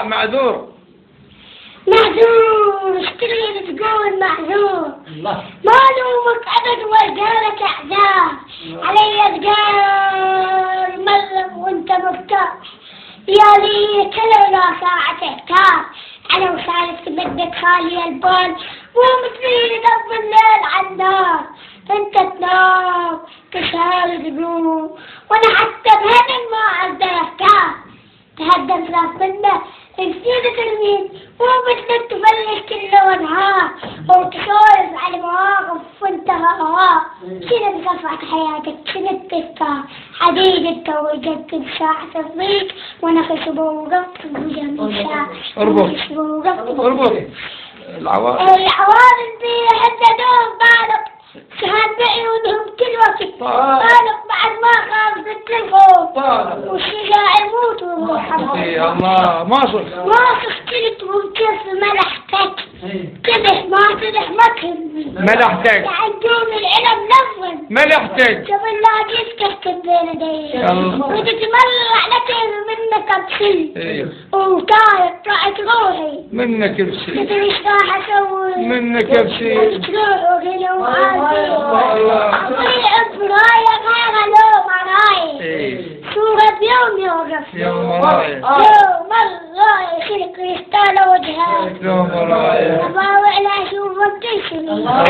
معذور. معذور، ايش تريد تقول معذور؟ ما لومك ابد وجالك اعذار، علي اشجار ملم وانت مرتاح، يا ليت لولا ساعة احتار، انا وسالفت بدك خالي البال، ومثلي ضب الليل عالنار، انت تنام تشال تقوم، وانا حتى بهدم ما اقدر اختار، تهدم راس منه نسيت ترمين، ومثلك تفلش كل ونهار، وتسولف على مواقف وانتهاها، شنو بصفعة حياتك شنو بتذكر، حديد انت وجدت بساعة الضيق، وانا خشب ووقفت بجنب ساعة، اربط العوالم دي حتى دوم بالك، كان بعيونهم كل وقت بالك بعد ما خاف بالتلفون، والشجاع يموت والروح يا الله ما اختلت وكيف ملحتك كده ما تلح مكن ملحتك يعدون العلم نفذ ملحتك قبل لا جيتك بين يدي وتتملع لك منك بشي وطارت طلعت روحي منك بشي مدري ايش راح اسوي منك بشي روحي لو اضيع برايا غير لو مراي صورة يوم يوقف يوم رايح يوم الله يخلق يختار وجهه يوم رايح أباوع لا أشوفك تشري الله.